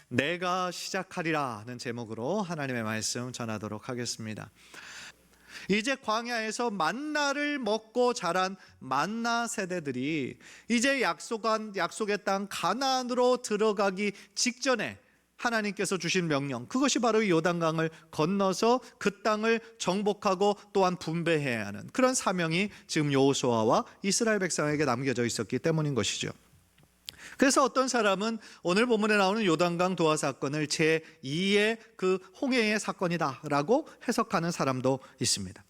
내가 시작하리라는 제목으로 하나님의 말씀 전하도록 하겠습니다. 이제 광야에서 만나를 먹고 자란 만나 세대들이 이제 약속의 땅 가나안으로 들어가기 직전에 하나님께서 주신 명령, 그것이 바로 이 요단강을 건너서 그 땅을 정복하고 또한 분배해야 하는 그런 사명이 지금 여호수아와 이스라엘 백성에게 남겨져 있었기 때문인 것이죠. 그래서 어떤 사람은 오늘 본문에 나오는 요단강 도하 사건을 제2의 그 홍해의 사건이다라고 해석하는 사람도 있습니다.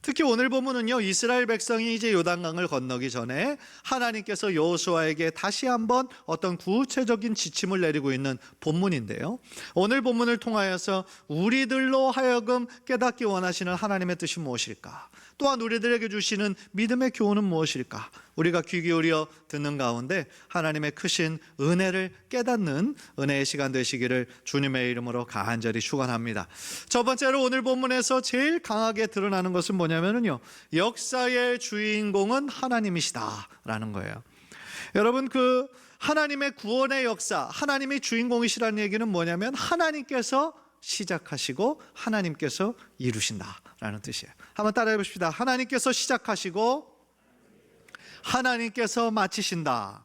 특히 오늘 본문은요, 이스라엘 백성이 이제 요단강을 건너기 전에 하나님께서 여호수아에게 다시 한번 어떤 구체적인 지침을 내리고 있는 본문인데요, 오늘 본문을 통하여서 우리들로 하여금 깨닫기 원하시는 하나님의 뜻이 무엇일까, 또한 우리들에게 주시는 믿음의 교훈은 무엇일까, 우리가 귀 기울여 듣는 가운데 하나님의 크신 은혜를 깨닫는 은혜의 시간 되시기를 주님의 이름으로 간절히 축원합니다. 첫 번째로 오늘 본문에서 제일 강하게 드러나는 것은 뭐냐면요, 역사의 주인공은 하나님이시다라는 거예요. 여러분, 그 하나님의 구원의 역사, 하나님이 주인공이시라는 얘기는 뭐냐면 하나님께서 시작하시고 하나님께서 이루신다라는 뜻이에요. 한번 따라해 봅시다. 하나님께서 시작하시고 하나님께서 마치신다.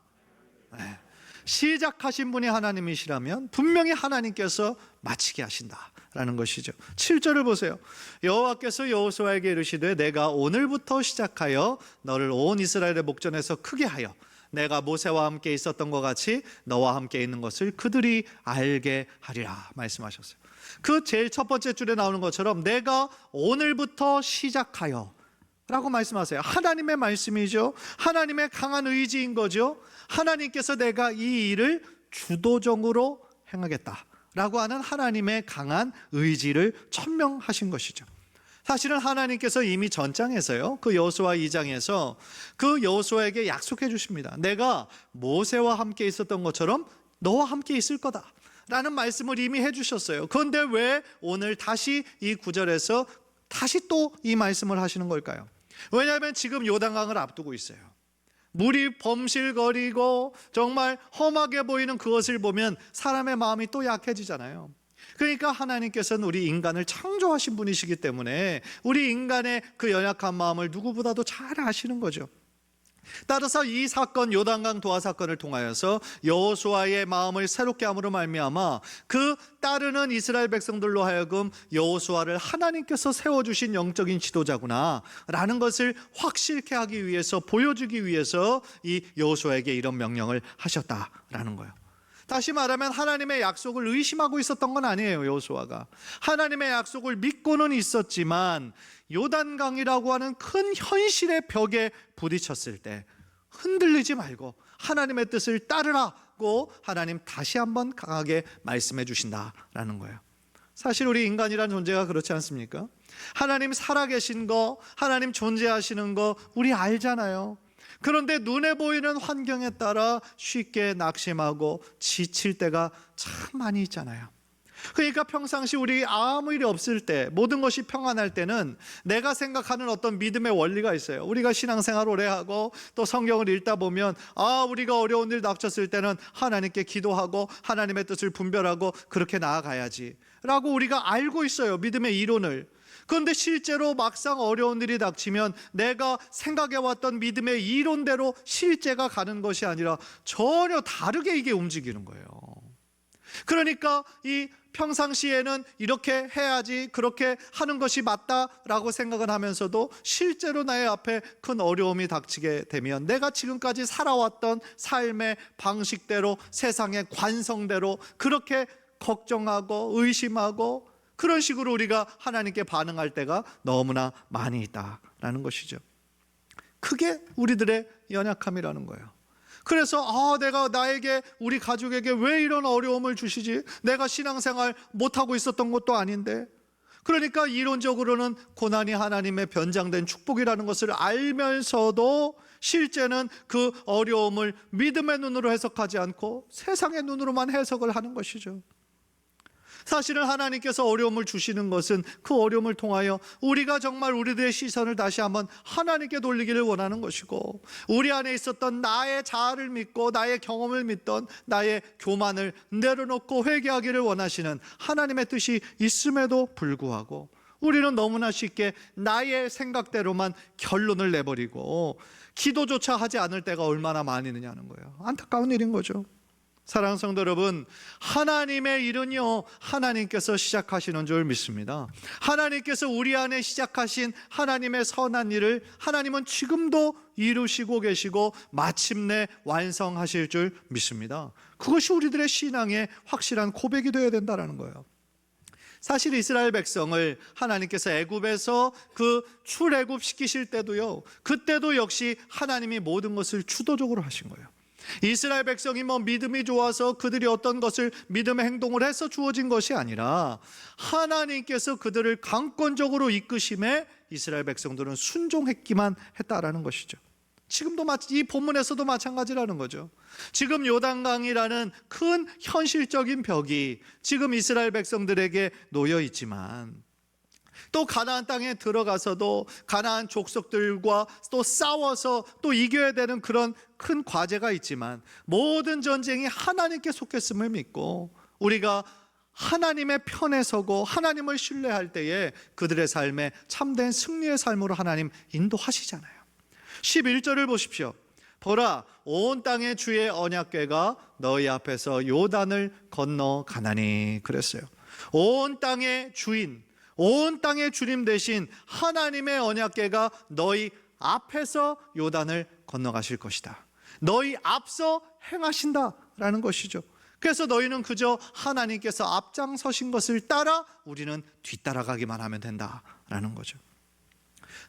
네. 시작하신 분이 하나님이시라면 분명히 하나님께서 마치게 하신다라는 것이죠. 7절을 보세요. 여호와께서 여호수아에게 이르시되 내가 오늘부터 시작하여 너를 온 이스라엘의 목전에서 크게 하여 내가 모세와 함께 있었던 것 같이 너와 함께 있는 것을 그들이 알게 하리라 말씀하셨어요. 그 제일 첫 번째 줄에 나오는 것처럼 내가 오늘부터 시작하여 라고 말씀하세요. 하나님의 말씀이죠. 하나님의 강한 의지인 거죠. 하나님께서 내가 이 일을 주도적으로 행하겠다 라고 하는 하나님의 강한 의지를 천명하신 것이죠. 사실은 하나님께서 이미 전장에서요, 그 여호수아 2장에서 그 여호수아에게 약속해 주십니다. 내가 모세와 함께 있었던 것처럼 너와 함께 있을 거다 라는 말씀을 이미 해주셨어요. 그런데 왜 오늘 다시 이 구절에서 다시 또 이 말씀을 하시는 걸까요? 왜냐하면 지금 요단강을 앞두고 있어요. 물이 범실거리고 정말 험하게 보이는 그것을 보면 사람의 마음이 또 약해지잖아요. 그러니까 하나님께서는 우리 인간을 창조하신 분이시기 때문에 우리 인간의 그 연약한 마음을 누구보다도 잘 아시는 거죠. 따라서 이 사건, 요단강 도하 사건을 통하여서 여호수아의 마음을 새롭게 함으로 말미암아 그 따르는 이스라엘 백성들로 하여금 여호수아를 하나님께서 세워주신 영적인 지도자구나 라는 것을 확실케 하기 위해서, 보여주기 위해서 이 여호수아에게 이런 명령을 하셨다라는 거예요. 다시 말하면 하나님의 약속을 의심하고 있었던 건 아니에요. 여호수아가 하나님의 약속을 믿고는 있었지만 요단강이라고 하는 큰 현실의 벽에 부딪혔을 때 흔들리지 말고 하나님의 뜻을 따르라고 하나님 다시 한번 강하게 말씀해 주신다라는 거예요. 사실 우리 인간이라는 존재가 그렇지 않습니까? 하나님 살아계신 거, 하나님 존재하시는 거 우리 알잖아요. 그런데 눈에 보이는 환경에 따라 쉽게 낙심하고 지칠 때가 참 많이 있잖아요. 그러니까 평상시 우리 아무 일이 없을 때, 모든 것이 평안할 때는 내가 생각하는 어떤 믿음의 원리가 있어요. 우리가 신앙생활 오래 하고 또 성경을 읽다 보면 우리가 어려운 일 닥쳤을 때는 하나님께 기도하고 하나님의 뜻을 분별하고 그렇게 나아가야지 라고 우리가 알고 있어요, 믿음의 이론을. 그런데 실제로 막상 어려운 일이 닥치면 내가 생각해왔던 믿음의 이론대로 실제가 가는 것이 아니라 전혀 다르게 이게 움직이는 거예요. 그러니까 이 평상시에는 이렇게 해야지, 그렇게 하는 것이 맞다라고 생각을 하면서도 실제로 나의 앞에 큰 어려움이 닥치게 되면 내가 지금까지 살아왔던 삶의 방식대로, 세상의 관성대로 그렇게 걱정하고 의심하고 그런 식으로 우리가 하나님께 반응할 때가 너무나 많이 있다라는 것이죠. 그게 우리들의 연약함이라는 거예요. 그래서 내가 나에게, 우리 가족에게 왜 이런 어려움을 주시지? 내가 신앙생활 못하고 있었던 것도 아닌데. 그러니까 이론적으로는 고난이 하나님의 변장된 축복이라는 것을 알면서도 실제는 그 어려움을 믿음의 눈으로 해석하지 않고 세상의 눈으로만 해석을 하는 것이죠. 사실은 하나님께서 어려움을 주시는 것은 그 어려움을 통하여 우리가 정말 우리들의 시선을 다시 한번 하나님께 돌리기를 원하는 것이고, 우리 안에 있었던 나의 자아를 믿고 나의 경험을 믿던 나의 교만을 내려놓고 회개하기를 원하시는 하나님의 뜻이 있음에도 불구하고 우리는 너무나 쉽게 나의 생각대로만 결론을 내버리고 기도조차 하지 않을 때가 얼마나 많이 있느냐는 거예요. 안타까운 일인 거죠. 사랑하는 성도 여러분, 하나님의 일은요, 하나님께서 시작하시는 줄 믿습니다. 하나님께서 우리 안에 시작하신 하나님의 선한 일을 하나님은 지금도 이루시고 계시고 마침내 완성하실 줄 믿습니다. 그것이 우리들의 신앙의 확실한 고백이 되어야 된다는 거예요. 사실 이스라엘 백성을 하나님께서 애굽에서 그 출애굽 시키실 때도요, 그때도 역시 하나님이 모든 것을 주도적으로 하신 거예요. 이스라엘 백성이 믿음이 좋아서 그들이 어떤 것을 믿음의 행동을 해서 주어진 것이 아니라 하나님께서 그들을 강권적으로 이끄심에 이스라엘 백성들은 순종했기만 했다라는 것이죠. 지금도 이 본문에서도 마찬가지라는 거죠. 지금 요단강이라는 큰 현실적인 벽이 지금 이스라엘 백성들에게 놓여 있지만, 또 가나안 땅에 들어가서도 가나안 족속들과 또 싸워서 또 이겨야 되는 그런 큰 과제가 있지만, 모든 전쟁이 하나님께 속했음을 믿고 우리가 하나님의 편에 서고 하나님을 신뢰할 때에 그들의 삶에 참된 승리의 삶으로 하나님 인도하시잖아요. 11절을 보십시오. 보라, 온 땅의 주의 언약궤가 너희 앞에서 요단을 건너 가나니. 그랬어요. 온 땅의 주인, 온 땅의 주님 되신 하나님의 언약궤가 너희 앞에서 요단을 건너가실 것이다. 너희 앞서 행하신다라는 것이죠. 그래서 너희는 그저 하나님께서 앞장서신 것을 따라 우리는 뒤따라가기만 하면 된다라는 거죠.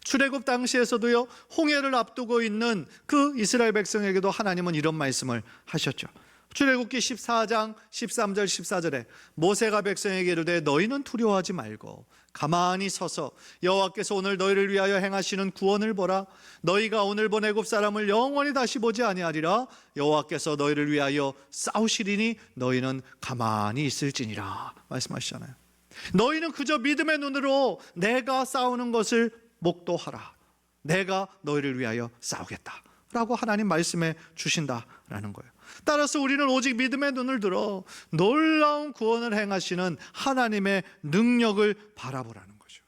출애굽 당시에서도요, 홍해를 앞두고 있는 그 이스라엘 백성에게도 하나님은 이런 말씀을 하셨죠. 출애굽기 14장 13절 14절에 모세가 백성에게 이르되 너희는 두려워하지 말고 가만히 서서 여호와께서 오늘 너희를 위하여 행하시는 구원을 보라. 너희가 오늘 본 애굽 사람을 영원히 다시 보지 아니하리라. 여호와께서 너희를 위하여 싸우시리니 너희는 가만히 있을지니라 말씀하시잖아요. 너희는 그저 믿음의 눈으로 내가 싸우는 것을 목도하라. 내가 너희를 위하여 싸우겠다 라고 하나님 말씀해 주신다라는 거예요. 따라서 우리는 오직 믿음의 눈을 들어 놀라운 구원을 행하시는 하나님의 능력을 바라보라는 거죠.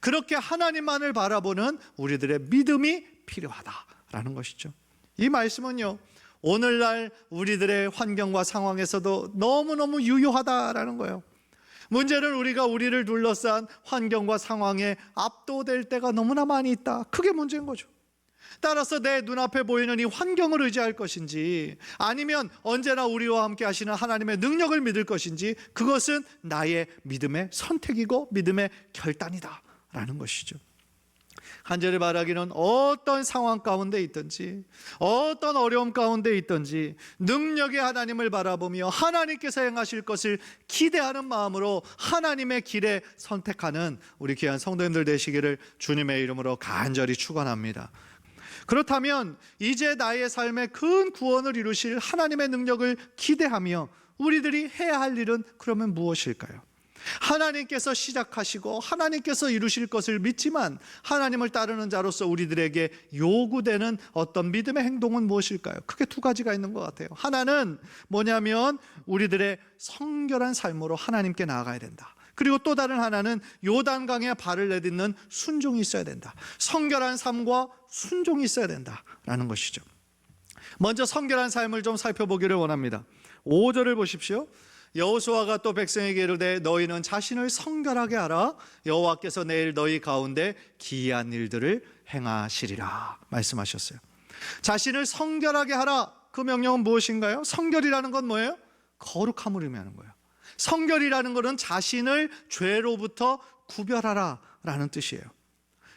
그렇게 하나님만을 바라보는 우리들의 믿음이 필요하다라는 것이죠. 이 말씀은요, 오늘날 우리들의 환경과 상황에서도 너무너무 유효하다라는 거예요. 문제는 우리가 우리를 둘러싼 환경과 상황에 압도될 때가 너무나 많이 있다. 그게 문제인 거죠. 따라서 내 눈앞에 보이는 이 환경을 의지할 것인지, 아니면 언제나 우리와 함께 하시는 하나님의 능력을 믿을 것인지, 그것은 나의 믿음의 선택이고 믿음의 결단이다 라는 것이죠. 간절히 바라기는 어떤 상황 가운데 있든지, 어떤 어려움 가운데 있든지 능력의 하나님을 바라보며 하나님께서 행하실 것을 기대하는 마음으로 하나님의 길에 선택하는 우리 귀한 성도님들 되시기를 주님의 이름으로 간절히 축원합니다. 그렇다면 이제 나의 삶에 큰 구원을 이루실 하나님의 능력을 기대하며 우리들이 해야 할 일은 그러면 무엇일까요? 하나님께서 시작하시고 하나님께서 이루실 것을 믿지만 하나님을 따르는 자로서 우리들에게 요구되는 어떤 믿음의 행동은 무엇일까요? 크게 두 가지가 있는 것 같아요. 하나는 뭐냐면 우리들의 성결한 삶으로 하나님께 나아가야 된다. 그리고 또 다른 하나는 요단강에 발을 내딛는 순종이 있어야 된다. 성결한 삶과 순종이 있어야 된다라는 것이죠. 먼저 성결한 삶을 좀 살펴보기를 원합니다. 5절을 보십시오. 여호수아가 또 백성에게 이르되 너희는 자신을 성결하게 하라. 여호와께서 내일 너희 가운데 기이한 일들을 행하시리라 말씀하셨어요. 자신을 성결하게 하라. 그 명령은 무엇인가요? 성결이라는 건 뭐예요? 거룩함을 의미하는 거예요. 성결이라는 것은 자신을 죄로부터 구별하라 라는 뜻이에요.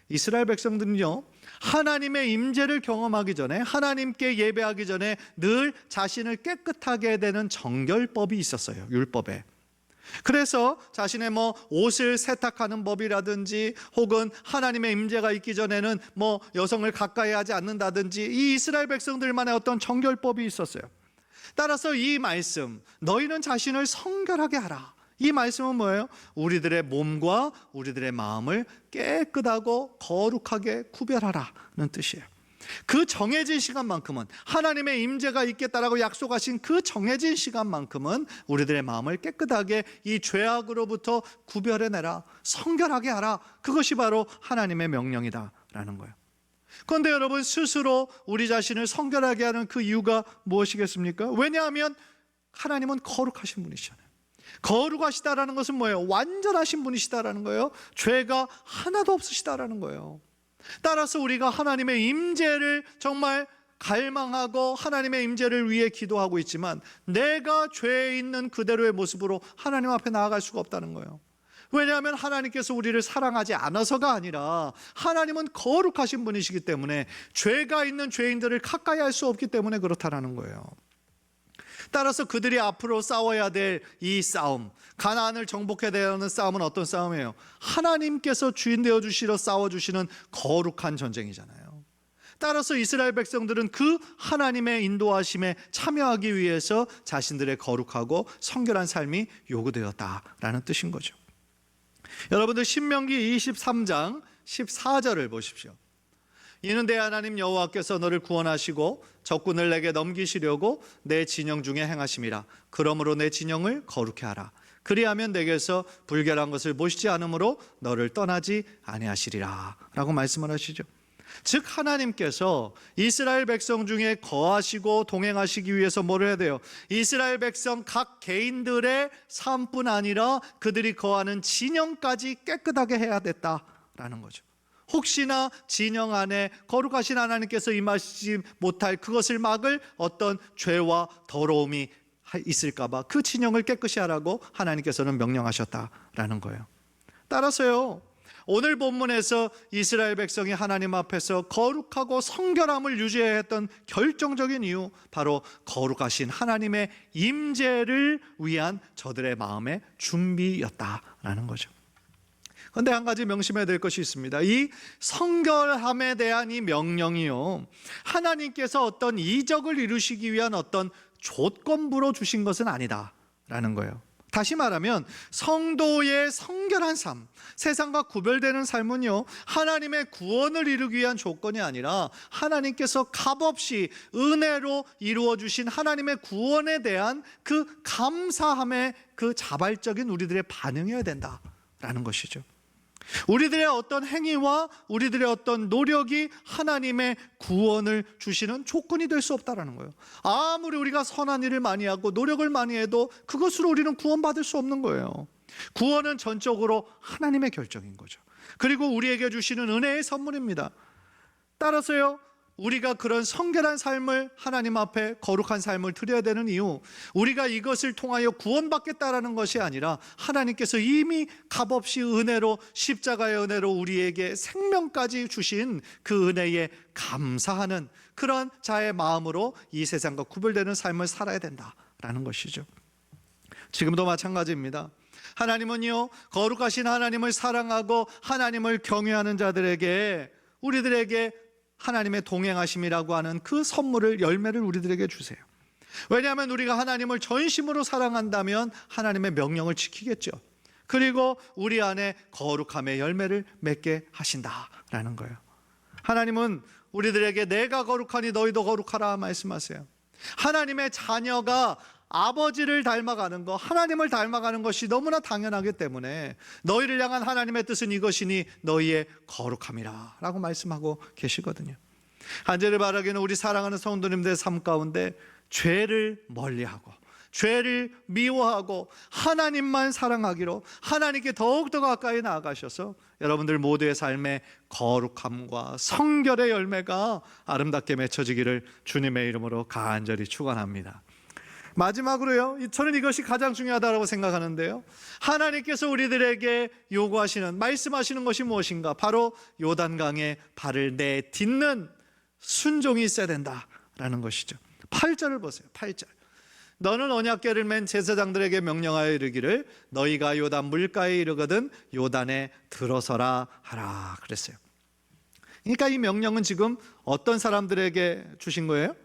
이스라엘 백성들은요, 하나님의 임재를 경험하기 전에, 하나님께 예배하기 전에 늘 자신을 깨끗하게 되는 정결법이 있었어요. 율법에. 그래서 자신의 옷을 세탁하는 법이라든지, 혹은 하나님의 임재가 있기 전에는 여성을 가까이 하지 않는다든지, 이 이스라엘 백성들만의 어떤 정결법이 있었어요. 따라서 이 말씀, 너희는 자신을 성결하게 하라, 이 말씀은 뭐예요? 우리들의 몸과 우리들의 마음을 깨끗하고 거룩하게 구별하라는 뜻이에요. 그 정해진 시간만큼은, 하나님의 임재가 있겠다라고 약속하신 그 정해진 시간만큼은 우리들의 마음을 깨끗하게 이 죄악으로부터 구별해내라, 성결하게 하라. 그것이 바로 하나님의 명령이다라는 거예요. 그런데 여러분, 스스로 우리 자신을 성결하게 하는 그 이유가 무엇이겠습니까? 왜냐하면 하나님은 거룩하신 분이시잖아요. 거룩하시다라는 것은 뭐예요? 완전하신 분이시다라는 거예요. 죄가 하나도 없으시다라는 거예요. 따라서 우리가 하나님의 임재를 정말 갈망하고 하나님의 임재를 위해 기도하고 있지만, 내가 죄에 있는 그대로의 모습으로 하나님 앞에 나아갈 수가 없다는 거예요. 왜냐하면 하나님께서 우리를 사랑하지 않아서가 아니라 하나님은 거룩하신 분이시기 때문에 죄가 있는 죄인들을 가까이 할 수 없기 때문에 그렇다라는 거예요. 따라서 그들이 앞으로 싸워야 될 이 싸움, 가나안을 정복해야 되는 싸움은 어떤 싸움이에요? 하나님께서 주인 되어주시러 싸워주시는 거룩한 전쟁이잖아요. 따라서 이스라엘 백성들은 그 하나님의 인도하심에 참여하기 위해서 자신들의 거룩하고 성결한 삶이 요구되었다라는 뜻인 거죠. 여러분들 신명기 23장 14절을 보십시오. 이는 내 하나님 여호와께서 너를 구원하시고 적군을 내게 넘기시려고 내 진영 중에 행하심이라. 그러므로 내 진영을 거룩히 하라. 그리하면 내게서 불결한 것을 보시지 않으므로 너를 떠나지 아니하시리라 라고 말씀을 하시죠. 즉 하나님께서 이스라엘 백성 중에 거하시고 동행하시기 위해서 뭐를 해야 돼요? 이스라엘 백성 각 개인들의 삶뿐 아니라 그들이 거하는 진영까지 깨끗하게 해야 됐다라는 거죠. 혹시나 진영 안에 거룩하신 하나님께서 임하시지 못할 그것을 막을 어떤 죄와 더러움이 있을까 봐 그 진영을 깨끗이 하라고 하나님께서는 명령하셨다라는 거예요. 따라서요, 오늘 본문에서 이스라엘 백성이 하나님 앞에서 거룩하고 성결함을 유지해야 했던 결정적인 이유, 바로 거룩하신 하나님의 임재를 위한 저들의 마음의 준비였다라는 거죠. 그런데 한 가지 명심해야 될 것이 있습니다. 이 성결함에 대한 이 명령이요, 하나님께서 어떤 이적을 이루시기 위한 어떤 조건부로 주신 것은 아니다라는 거예요. 다시 말하면 성도의 성결한 삶, 세상과 구별되는 삶은요, 하나님의 구원을 이루기 위한 조건이 아니라 하나님께서 값없이 은혜로 이루어 주신 하나님의 구원에 대한 그 감사함의 그 자발적인 우리들의 반응이어야 된다라는 것이죠. 우리들의 어떤 행위와 우리들의 어떤 노력이 하나님의 구원을 주시는 조건이 될 수 없다라는 거예요. 아무리 우리가 선한 일을 많이 하고 노력을 많이 해도 그것으로 우리는 구원받을 수 없는 거예요. 구원은 전적으로 하나님의 결정인 거죠. 그리고 우리에게 주시는 은혜의 선물입니다. 따라서요, 우리가 그런 성결한 삶을, 하나님 앞에 거룩한 삶을 드려야 되는 이유, 우리가 이것을 통하여 구원받겠다라는 것이 아니라 하나님께서 이미 값없이 은혜로, 십자가의 은혜로 우리에게 생명까지 주신 그 은혜에 감사하는 그런 자의 마음으로 이 세상과 구별되는 삶을 살아야 된다라는 것이죠. 지금도 마찬가지입니다. 하나님은요, 거룩하신 하나님을 사랑하고 하나님을 경외하는 자들에게, 우리들에게 하나님의 동행하심이라고 하는 그 선물을, 열매를 우리들에게 주세요. 왜냐하면 우리가 하나님을 전심으로 사랑한다면 하나님의 명령을 지키겠죠. 그리고 우리 안에 거룩함의 열매를 맺게 하신다라는 거예요. 하나님은 우리들에게 내가 거룩하니 너희도 거룩하라 말씀하세요. 하나님의 자녀가 아버지를 닮아가는 것, 하나님을 닮아가는 것이 너무나 당연하기 때문에 너희를 향한 하나님의 뜻은 이것이니 너희의 거룩함이라 라고 말씀하고 계시거든요. 간절히 바라기는 우리 사랑하는 성도님들의 삶 가운데 죄를 멀리하고 죄를 미워하고 하나님만 사랑하기로, 하나님께 더욱더 가까이 나아가셔서 여러분들 모두의 삶에 거룩함과 성결의 열매가 아름답게 맺혀지기를 주님의 이름으로 간절히 축원합니다. 마지막으로요, 저는 이것이 가장 중요하다고 생각하는데요, 하나님께서 우리들에게 요구하시는, 말씀하시는 것이 무엇인가? 바로 요단강에 발을 내딛는 순종이 있어야 된다라는 것이죠. 8절을 보세요. 8절. 너는 언약궤를 맨 제사장들에게 명령하여 이르기를 너희가 요단 물가에 이르거든 요단에 들어서라 하라 그랬어요. 그러니까 이 명령은 지금 어떤 사람들에게 주신 거예요?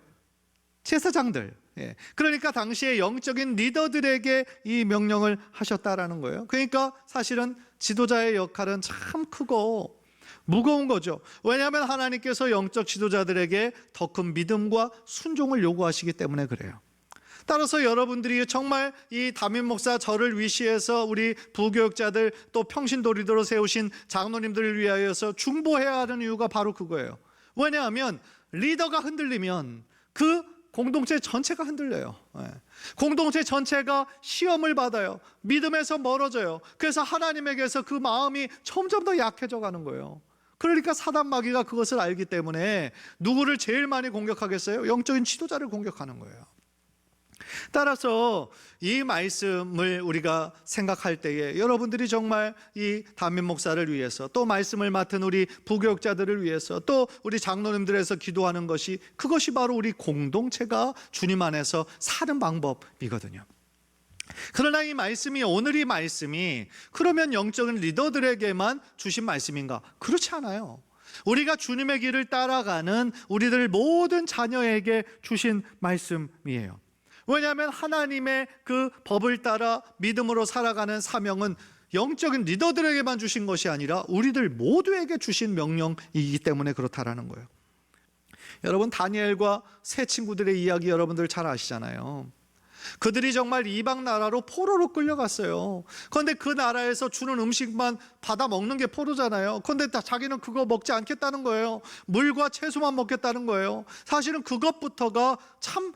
제사장들, 그러니까 당시에 영적인 리더들에게 이 명령을 하셨다라는 거예요. 그러니까 사실은 지도자의 역할은 참 크고 무거운 거죠. 왜냐하면 하나님께서 영적 지도자들에게 더 큰 믿음과 순종을 요구하시기 때문에 그래요. 따라서 여러분들이 정말 이 담임 목사 저를 위시해서 우리 부교육자들 또 평신도리도로 세우신 장로님들을 위하여서 중보해야 하는 이유가 바로 그거예요. 왜냐하면 리더가 흔들리면 그 공동체 전체가 흔들려요. 공동체 전체가 시험을 받아요. 믿음에서 멀어져요. 그래서 하나님에게서 그 마음이 점점 더 약해져 가는 거예요. 그러니까 사단 마귀가 그것을 알기 때문에 누구를 제일 많이 공격하겠어요? 영적인 지도자를 공격하는 거예요. 따라서 이 말씀을 우리가 생각할 때에 여러분들이 정말 이 담임 목사를 위해서 또 말씀을 맡은 우리 부교육자들을 위해서 또 우리 장로님들에서 기도하는 것이 그것이 바로 우리 공동체가 주님 안에서 사는 방법이거든요. 그러나 이 말씀이 오늘 이 말씀이 그러면 영적인 리더들에게만 주신 말씀인가? 그렇지 않아요. 우리가 주님의 길을 따라가는 우리들 모든 자녀에게 주신 말씀이에요. 왜냐하면 하나님의 그 법을 따라 믿음으로 살아가는 사명은 영적인 리더들에게만 주신 것이 아니라 우리들 모두에게 주신 명령이기 때문에 그렇다라는 거예요. 여러분, 다니엘과 세 친구들의 이야기 여러분들 잘 아시잖아요. 그들이 정말 이방 나라로 포로로 끌려갔어요. 그런데 그 나라에서 주는 음식만 받아 먹는 게 포로잖아요. 그런데 자기는 그거 먹지 않겠다는 거예요. 물과 채소만 먹겠다는 거예요. 사실은 그것부터가 참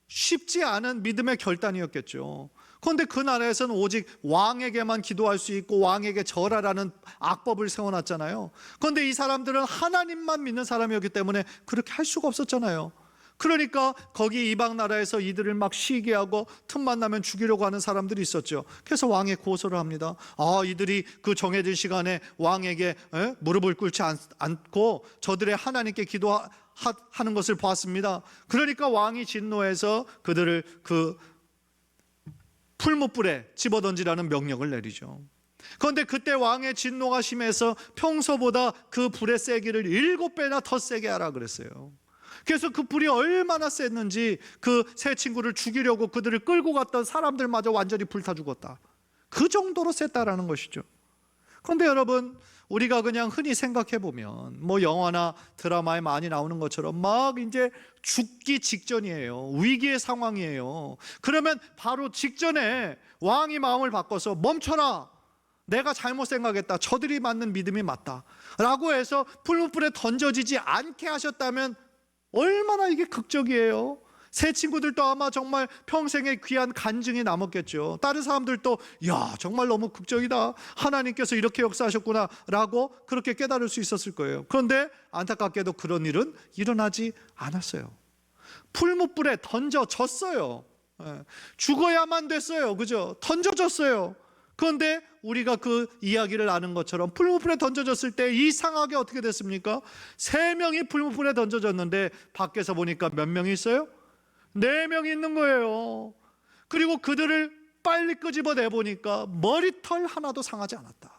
쉽지 않은 믿음의 결단이었겠죠. 그런데 그 나라에서는 오직 왕에게만 기도할 수 있고 왕에게 절하라는 악법을 세워놨잖아요. 그런데 이 사람들은 하나님만 믿는 사람이었기 때문에 그렇게 할 수가 없었잖아요. 그러니까 거기 이방 나라에서 이들을 막 시기하고 틈만 나면 죽이려고 하는 사람들이 있었죠. 그래서 왕에 고소를 합니다. 이들이 그 정해진 시간에 왕에게 무릎을 꿇지 않고 저들의 하나님께 기도하는 것을 보았습니다. 그러니까 왕이 진노해서 그들을 그 풀무불에 집어던지라는 명령을 내리죠. 그런데 그때 왕의 진노가 심해서 평소보다 그 불의 세기를 7배나 더 세게 하라 그랬어요. 그래서 그 불이 얼마나 셌는지 그 세 친구를 죽이려고 그들을 끌고 갔던 사람들마저 완전히 불타 죽었다. 그 정도로 셌다라는 것이죠. 그런데 여러분, 우리가 그냥 흔히 생각해 보면 뭐 영화나 드라마에 많이 나오는 것처럼 막 이제 죽기 직전이에요. 위기의 상황이에요. 그러면 바로 직전에 왕이 마음을 바꿔서 멈춰라. 내가 잘못 생각했다. 저들이 맞는 믿음이 맞다. 라고 해서 풀무불에 던져지지 않게 하셨다면 얼마나 이게 극적이에요. 세 친구들도 아마 정말 평생의 귀한 간증이 남았겠죠. 다른 사람들도 야, 정말 너무 극적이다. 하나님께서 이렇게 역사하셨구나 라고 그렇게 깨달을 수 있었을 거예요. 그런데 안타깝게도 그런 일은 일어나지 않았어요. 풀무불에 던져졌어요. 죽어야만 됐어요. 그죠? 던져졌어요. 그런데 우리가 그 이야기를 아는 것처럼 풀무불에 던져졌을 때 이상하게 어떻게 됐습니까? 3명이 풀무불에 던져졌는데 밖에서 보니까 몇 명이 있어요? 4명이 있는 거예요. 그리고 그들을 빨리 끄집어내 보니까 머리털 하나도 상하지 않았다.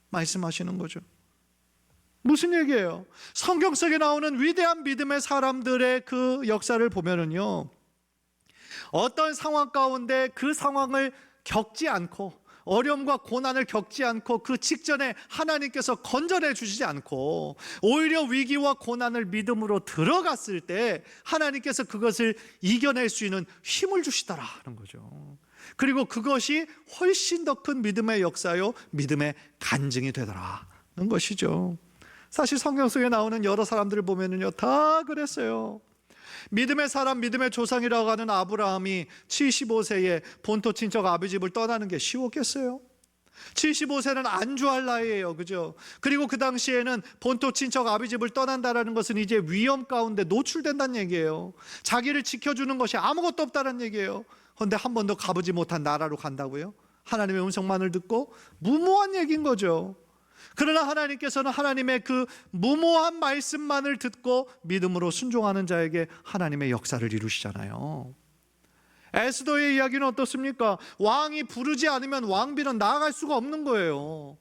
말씀하시는 거죠. 무슨 얘기예요? 성경 속에 나오는 위대한 믿음의 사람들의 그 역사를 보면은요, 어떤 상황 가운데 그 상황을 겪지 않고 어려움과 고난을 겪지 않고 그 직전에 하나님께서 건져내 주시지 않고 오히려 위기와 고난을 믿음으로 들어갔을 때 하나님께서 그것을 이겨낼 수 있는 힘을 주시더라는 거죠. 그리고 그것이 훨씬 더 큰 믿음의 역사요, 믿음의 간증이 되더라는 것이죠. 사실 성경 속에 나오는 여러 사람들을 보면은요, 다 그랬어요. 믿음의 사람, 믿음의 조상이라고 하는 아브라함이 75세에 본토 친척 아비 집을 떠나는 게 쉬웠겠어요? 75세는 안주할 나이예요. 그죠? 그리고 그 당시에는 본토 친척 아비 집을 떠난다는 것은 이제 위험 가운데 노출된다는 얘기예요. 자기를 지켜주는 것이 아무것도 없다는 얘기예요. 그런데 한 번도 가보지 못한 나라로 간다고요? 하나님의 음성만을 듣고 무모한 얘기인 거죠. 그러나 하나님께서는 하나님의 그 무모한 말씀만을 듣고 믿음으로 순종하는 자에게 하나님의 역사를 이루시잖아요. 에스더의 이야기는 어떻습니까? 왕이 부르지 않으면 왕비는 나아갈 수가 없는 거예요.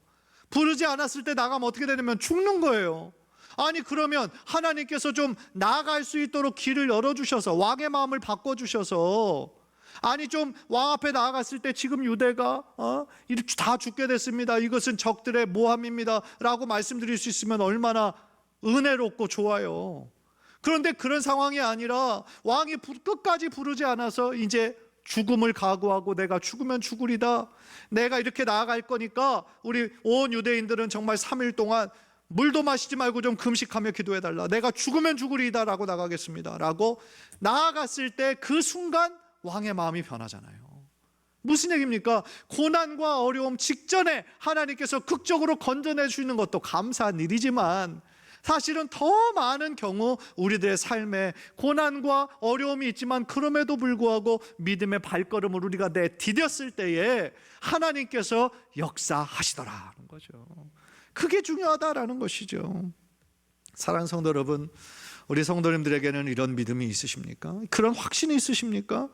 부르지 않았을 때 나가면 어떻게 되냐면 죽는 거예요. 아니 그러면 하나님께서 좀 나아갈 수 있도록 길을 열어주셔서 왕의 마음을 바꿔주셔서, 아니 좀 왕 앞에 나아갔을 때 지금 유대가 이렇게 다 죽게 됐습니다, 이것은 적들의 모함입니다 라고 말씀드릴 수 있으면 얼마나 은혜롭고 좋아요. 그런데 그런 상황이 아니라 왕이 끝까지 부르지 않아서 이제 죽음을 각오하고 내가 죽으면 죽으리다, 내가 이렇게 나아갈 거니까 우리 온 유대인들은 정말 3일 동안 물도 마시지 말고 좀 금식하며 기도해달라, 내가 죽으면 죽으리다 라고 나가겠습니다 라고 나아갔을 때 그 순간 왕의 마음이 변하잖아요. 무슨 얘기입니까? 고난과 어려움 직전에 하나님께서 극적으로 건져내 주시는 것도 감사한 일이지만, 사실은 더 많은 경우 우리들의 삶에 고난과 어려움이 있지만 그럼에도 불구하고 믿음의 발걸음을 우리가 내디뎠을 때에 하나님께서 역사하시더라는 거죠. 그게 중요하다라는 것이죠. 사랑하는 성도 여러분, 우리 성도님들에게는 이런 믿음이 있으십니까? 그런 확신이 있으십니까?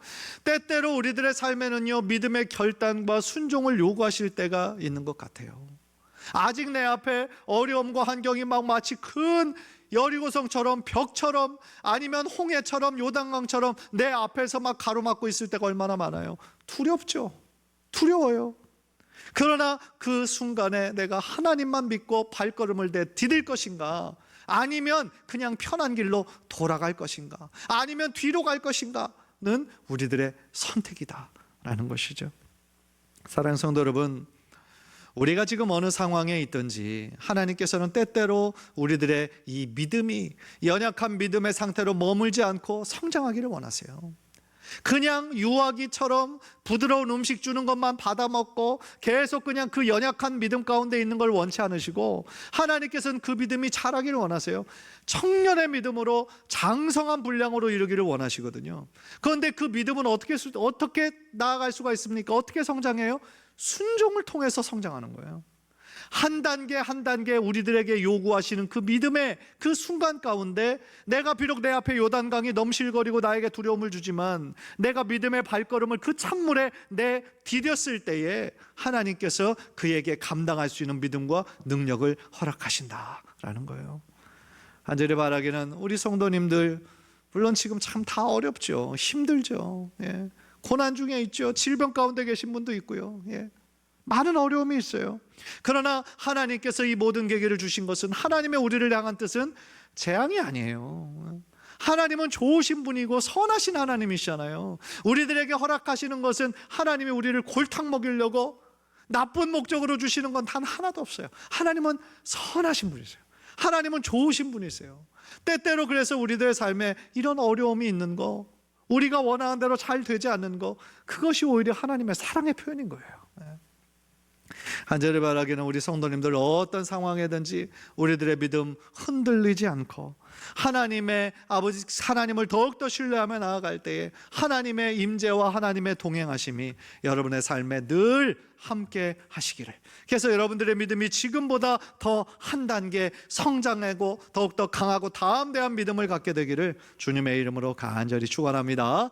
때때로 우리들의 삶에는요, 믿음의 결단과 순종을 요구하실 때가 있는 것 같아요. 아직 내 앞에 어려움과 환경이 막 마치 큰 여리고성처럼, 벽처럼, 아니면 홍해처럼, 요단강처럼 내 앞에서 막 가로막고 있을 때가 얼마나 많아요. 두렵죠. 두려워요. 그러나 그 순간에 내가 하나님만 믿고 발걸음을 내디딜 것인가, 아니면 그냥 편한 길로 돌아갈 것인가, 아니면 뒤로 갈 것인가는 우리들의 선택이다라는 것이죠. 사랑하는 성도 여러분, 우리가 지금 어느 상황에 있든지 하나님께서는 때때로 우리들의 이 믿음이 연약한 믿음의 상태로 머물지 않고 성장하기를 원하세요. 그냥 유아기처럼 부드러운 음식 주는 것만 받아먹고 계속 그냥 그 연약한 믿음 가운데 있는 걸 원치 않으시고, 하나님께서는 그 믿음이 자라기를 원하세요. 청년의 믿음으로 장성한 분량으로 이루기를 원하시거든요. 그런데 그 믿음은 어떻게 나아갈 수가 있습니까? 어떻게 성장해요? 순종을 통해서 성장하는 거예요. 한 단계 한 단계 우리들에게 요구하시는 그 믿음의 그 순간 가운데, 내가 비록 내 앞에 요단강이 넘실거리고 나에게 두려움을 주지만 내가 믿음의 발걸음을 그 찬물에 내디뎠을 때에 하나님께서 그에게 감당할 수 있는 믿음과 능력을 허락하신다라는 거예요. 간절히 바라기는 우리 성도님들, 물론 지금 참 다 어렵죠. 힘들죠. 예. 고난 중에 있죠. 질병 가운데 계신 분도 있고요. 예. 많은 어려움이 있어요. 그러나 하나님께서 이 모든 계기를 주신 것은, 하나님의 우리를 향한 뜻은 재앙이 아니에요. 하나님은 좋으신 분이고 선하신 하나님이시잖아요. 우리들에게 허락하시는 것은 하나님이 우리를 골탕 먹이려고 나쁜 목적으로 주시는 건 단 하나도 없어요. 하나님은 선하신 분이세요. 하나님은 좋으신 분이세요. 때때로 그래서 우리들의 삶에 이런 어려움이 있는 거, 우리가 원하는 대로 잘 되지 않는 거, 그것이 오히려 하나님의 사랑의 표현인 거예요. 간절히 바라기는 우리 성도님들 어떤 상황이든지 우리들의 믿음 흔들리지 않고 하나님의 아버지, 하나님을 더욱더 신뢰하며 나아갈 때에 하나님의 임재와 하나님의 동행하심이 여러분의 삶에 늘 함께 하시기를, 그래서 여러분들의 믿음이 지금보다 더 한 단계 성장하고 더욱더 강하고 담대한 믿음을 갖게 되기를 주님의 이름으로 간절히 축원합니다.